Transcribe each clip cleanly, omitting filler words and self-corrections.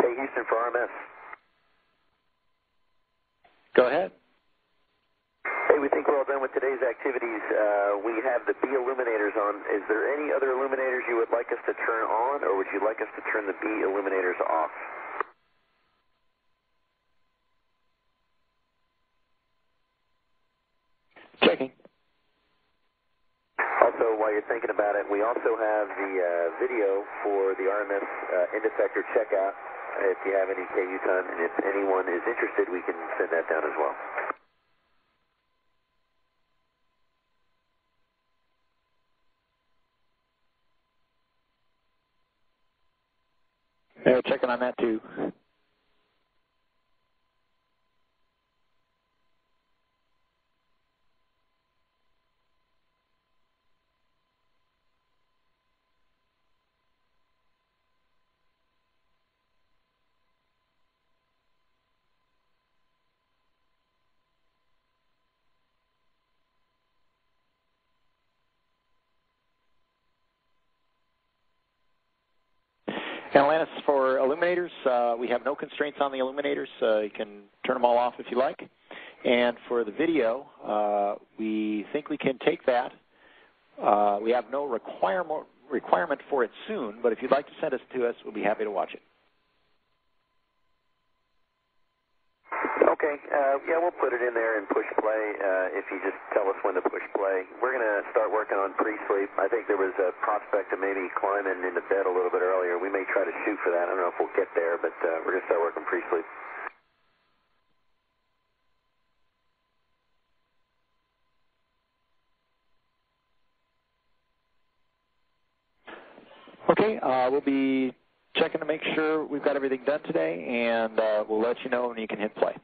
Hey, Houston for RMS. Go ahead. Hey, we think we're all done with today's activities. We have the B illuminators on. Is there any other illuminators you would like us to turn on, or would you like us to turn the B illuminators off? Checking. Also, while you're thinking about it, we also have the video for the RMS in-defector checkout. If you have any KU time, and if anyone is interested, we can send that down as well. They're checking on that too. Atlantis, for illuminators, we have no constraints on the illuminators. You can turn them all off if you like. And for the video, we think we can take that. We have no requirement for it soon, but if you'd like to send it to us, we'll be happy to watch it. Okay, yeah, we'll put it in there and push play if you just tell us when to push play. We're going to start working on pre-sleep. I think there was a prospect of maybe climbing into bed a little bit earlier. We may try to shoot for that. I don't know if we'll get there, but we're going to start working pre-sleep. Okay, we'll be checking to make sure we've got everything done today, and we'll let you know when you can hit play.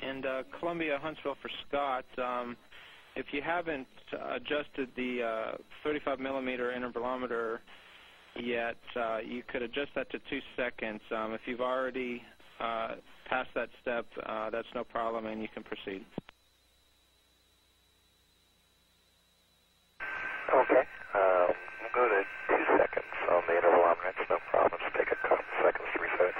And Columbia, Huntsville for Scott, if you haven't adjusted the 35 millimeter intervalometer yet, you could adjust that to 2 seconds. If you've already passed that step, that's no problem, and you can proceed. Okay, we'll go to 2 seconds on the intervalometer. It's no problem. Just take a couple seconds to reset it.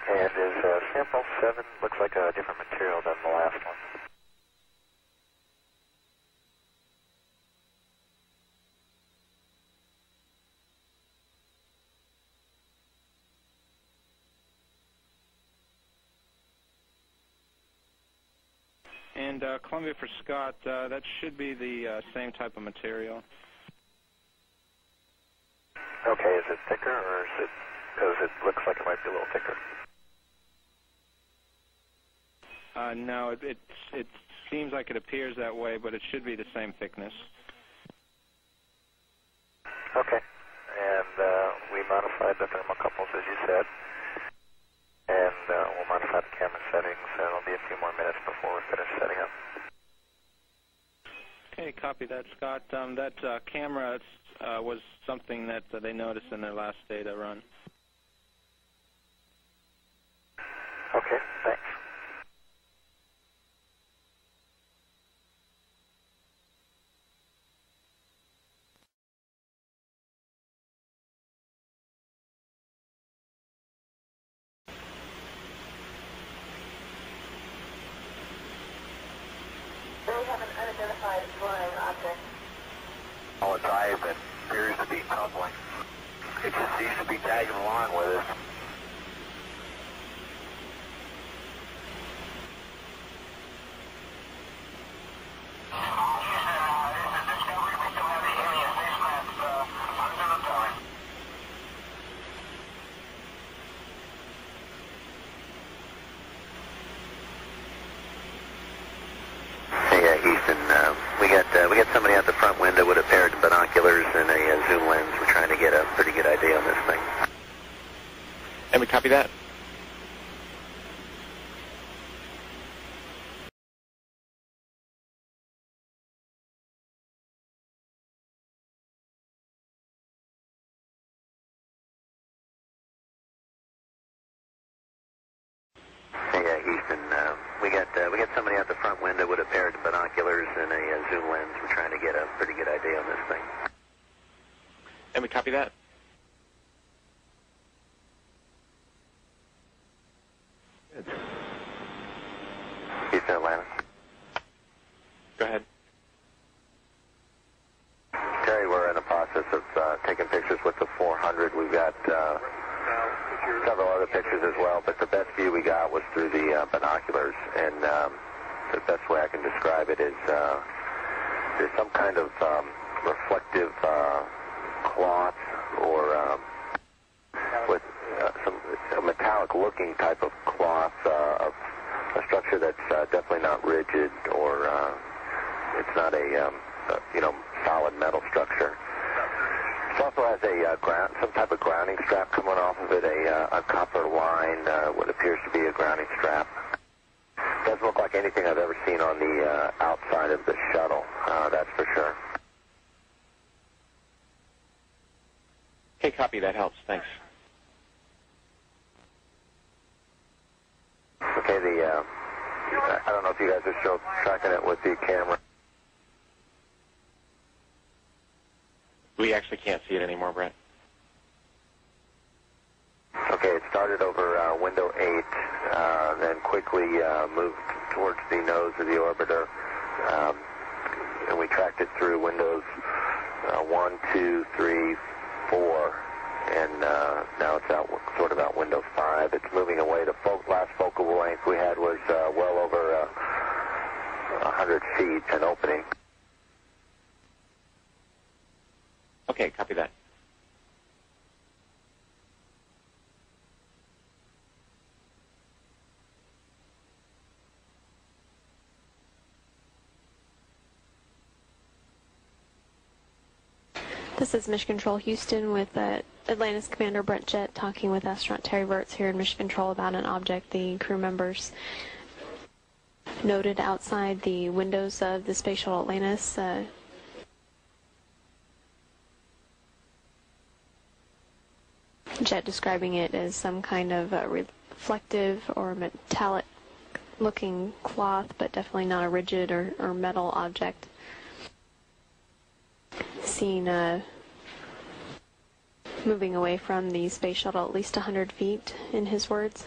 And is sample 7 looks like a different material than the last one? And Columbia for Scott, that should be the same type of material. Okay, is it thicker, or is it, because it looks like it might be a little thicker? No, it seems like it appears that way, but it should be the same thickness. Okay, and we modified the thermocouples as you said, and we'll modify the camera settings, and it'll be a few more minutes before we finish setting up. Okay, copy that, Scott. That camera was something that they noticed in their last data run. Okay, thanks. We have an unidentified flying object. All its eyes that appears to be tumbling. It just seems to be tagging along with us. Houston, we got somebody out the front window with a pair of binoculars and a zoom lens. We're trying to get a pretty good idea on this thing. And we copy that. Hey, Houston, we got somebody out the front window with a pair of binoculars and a zoom lens. We're trying to get a pretty good idea on this thing. And we copy that. Houston, Atlanta. Go ahead. Terry, we're in the process of taking pictures with the 400. We've got several other pictures as well, but the best view we got was through the binoculars, and the best way I can describe it is there's some kind of reflective cloth or with a metallic-looking type of cloth of a structure that's definitely not rigid, or it's not a solid metal structure. It also has some type of grounding strap coming off of it, a copper line, what appears to be a grounding strap. Doesn't look like anything I've ever seen on the outside of the shuttle, that's for sure. Okay, copy. That helps. Thanks. Okay, I don't know if you guys are still tracking it with the camera. We actually can't see it anymore, Brett. Okay, it started over window 8, then quickly moved towards the nose of the orbiter, and we tracked it through windows 1, 2, 3, 4, and now it's out window 5. It's moving away. The last focal length we had was well over 100 feet, an opening. Okay, copy that. This is Mission Control Houston with Atlantis Commander Brett Jett talking with astronaut Terry Virts here in Mission Control about an object the crew members noted outside the windows of the Space Shuttle Atlantis. Jett describing it as some kind of reflective or metallic looking cloth, but definitely not a rigid or metal object. Seen moving away from the space shuttle at least 100 feet, in his words.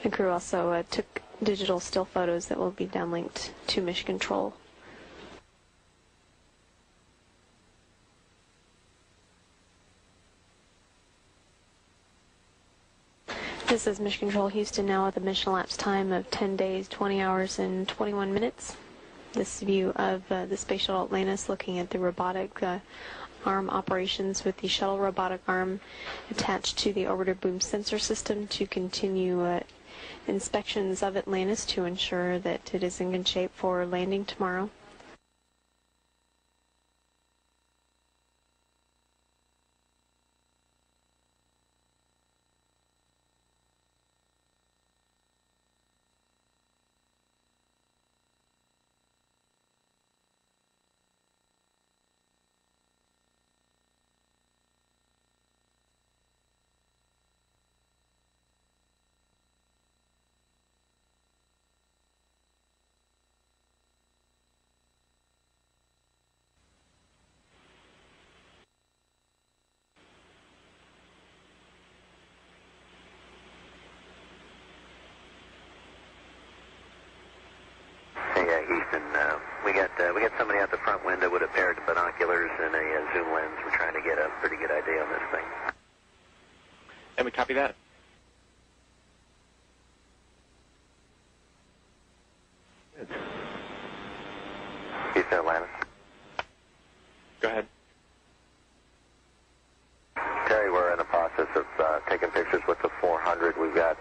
The crew also took digital still photos that will be downlinked to Mission Control. This is Mission Control Houston now with a mission elapsed time of 10 days, 20 hours, and 21 minutes. This view of the Space Shuttle Atlantis looking at the robotic arm operations with the shuttle robotic arm attached to the orbiter boom sensor system to continue inspections of Atlantis to ensure that it is in good shape for landing tomorrow. We got somebody out the front window with a pair of binoculars and a zoom lens. We're trying to get a pretty good idea on this thing. And we copy that. Houston, Atlanta. Go ahead. Terry, we're in the process of taking pictures with the 400. We've got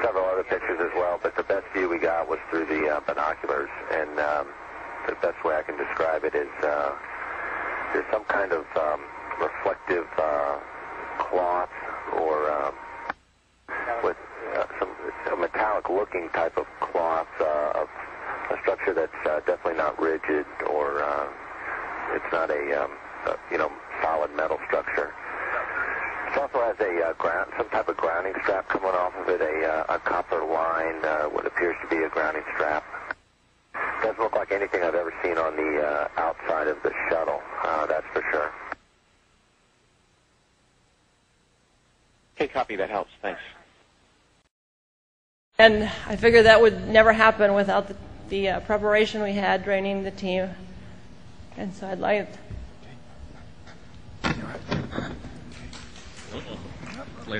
several other pictures as well, but the best view we got was through the binoculars, and the best way I can describe it is there's some kind of reflective cloth or with a metallic-looking type of cloth of a structure that's definitely not rigid or it's not a solid metal structure. It also has some type of grounding strap coming off of it, a copper line, what appears to be a grounding strap. Doesn't look like anything I've ever seen on the outside of the shuttle, that's for sure. Okay, copy. That helps. Thanks. And I figured that would never happen without the preparation we had training the team. And so I'd like...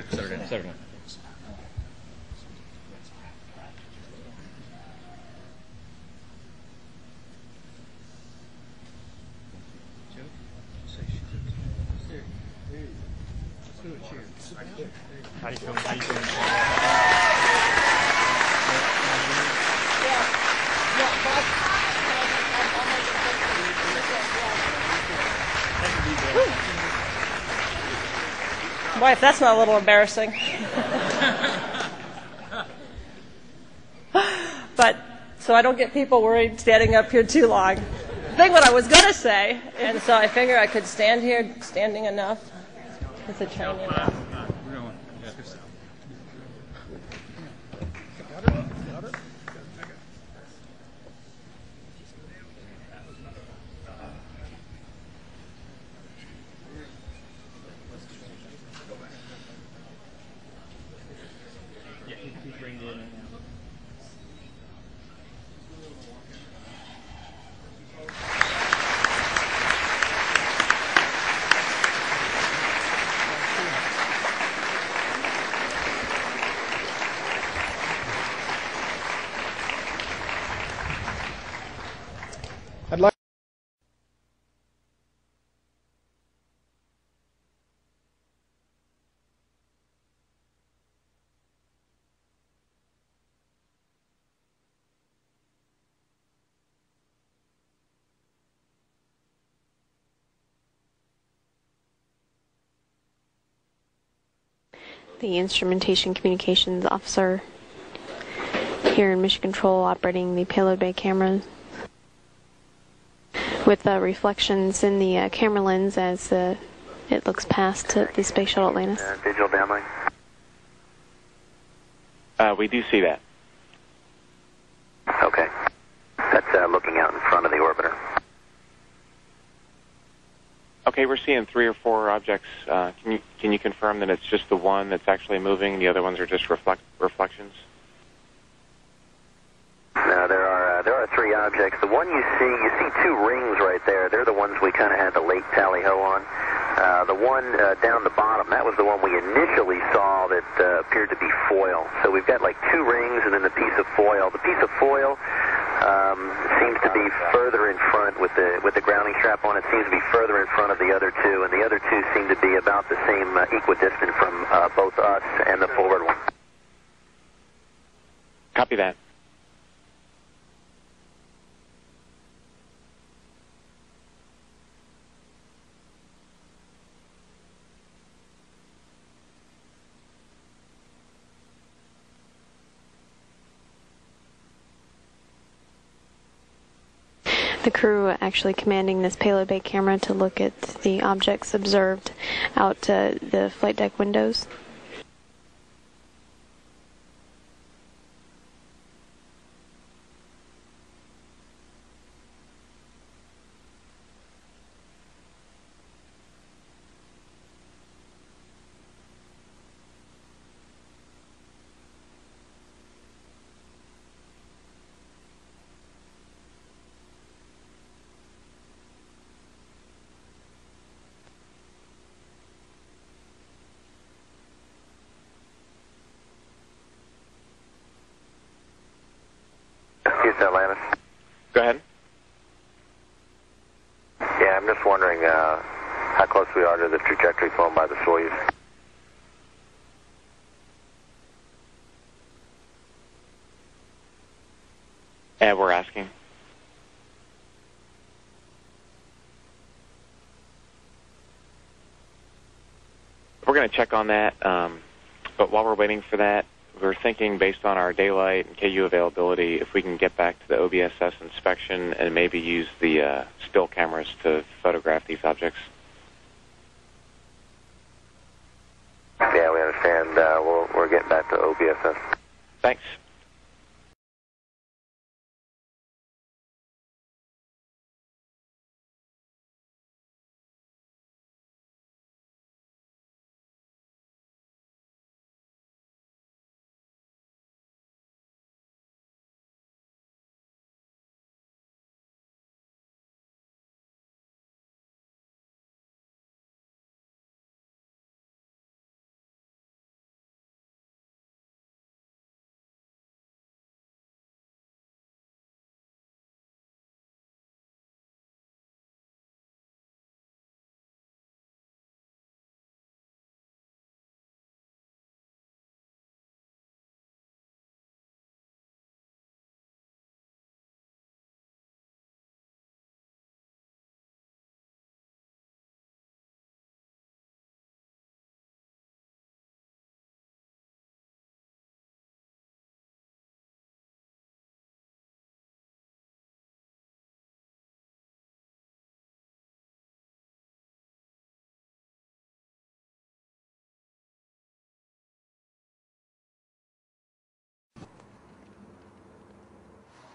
Saturday. How you doing? Boy, if that's not a little embarrassing. But, so I don't get people worried standing up here too long. Think what I was going to say, and so I figure I could stand here standing enough. It's a training. The instrumentation communications officer here in Mission Control operating the payload bay camera with reflections in the camera lens as it looks past the Space Shuttle Atlantis. Digital downlink. We do see that. Okay. That's looking out in front of the orbiter. Okay, we're seeing 3 or 4 objects. Can you confirm that it's just the one that's actually moving? The other ones are just reflections? No, there are 3 objects. The one you see 2 rings right there. They're the ones we kind of had the late tally-ho on. The one down the bottom, that was the one we initially saw that appeared to be foil. So we've got like 2 rings and then the piece of foil. The piece of foil seems to be further in front with the grounding strap on. It seems to be further in front of the other 2, and the other 2 seem to be about the same equidistant from both us and the forward one. Copy that. The crew actually commanding this payload bay camera to look at the objects observed out the flight deck windows. Houston, Atlantis. Go ahead. Yeah, I'm just wondering how close we are to the trajectory flown by the Soyuz. And we're asking. We're going to check on that, but while we're waiting for that, we're thinking based on our daylight and KU availability, if we can get back to the OBSS inspection and maybe use the still cameras to photograph these objects. Yeah, we understand. We're getting back to OBSS. Thanks.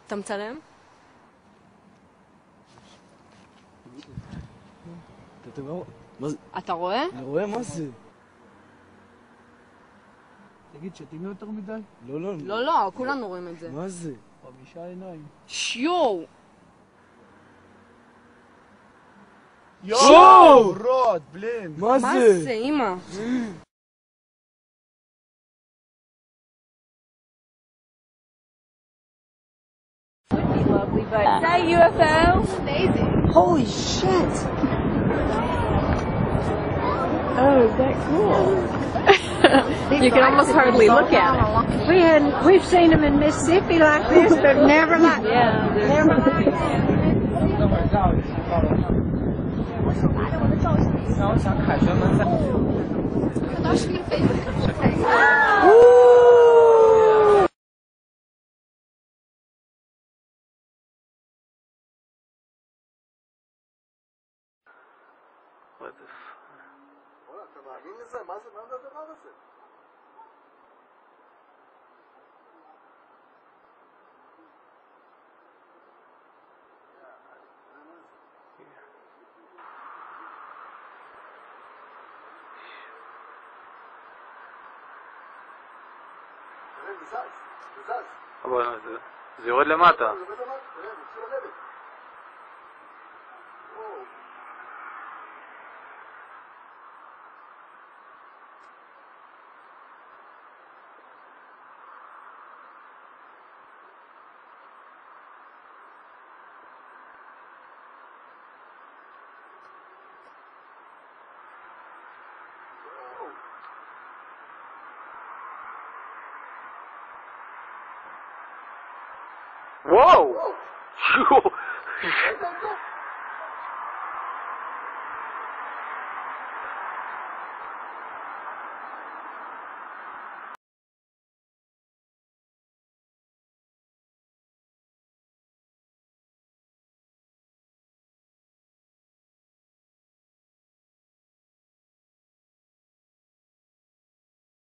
אתה מצלם? אתה רואה? אני רואה, מה זה? תגיד, שתים יותר מדי? לא, לא, כולנו רואים את זה. מה זה? 5 עיניים. שיו! יואו! רוד, בלין. מה מה זה? זה, אמא? Lovely, but is that a UFO? Amazing. Holy shit! Oh, is that cool? You can almost hardly look at it. We've seen them in Mississippi like this, but never like never like What the fuck? אתה מאמין לזה? מה זה הדבר הזה? אבל זה יורד למטה. וואו!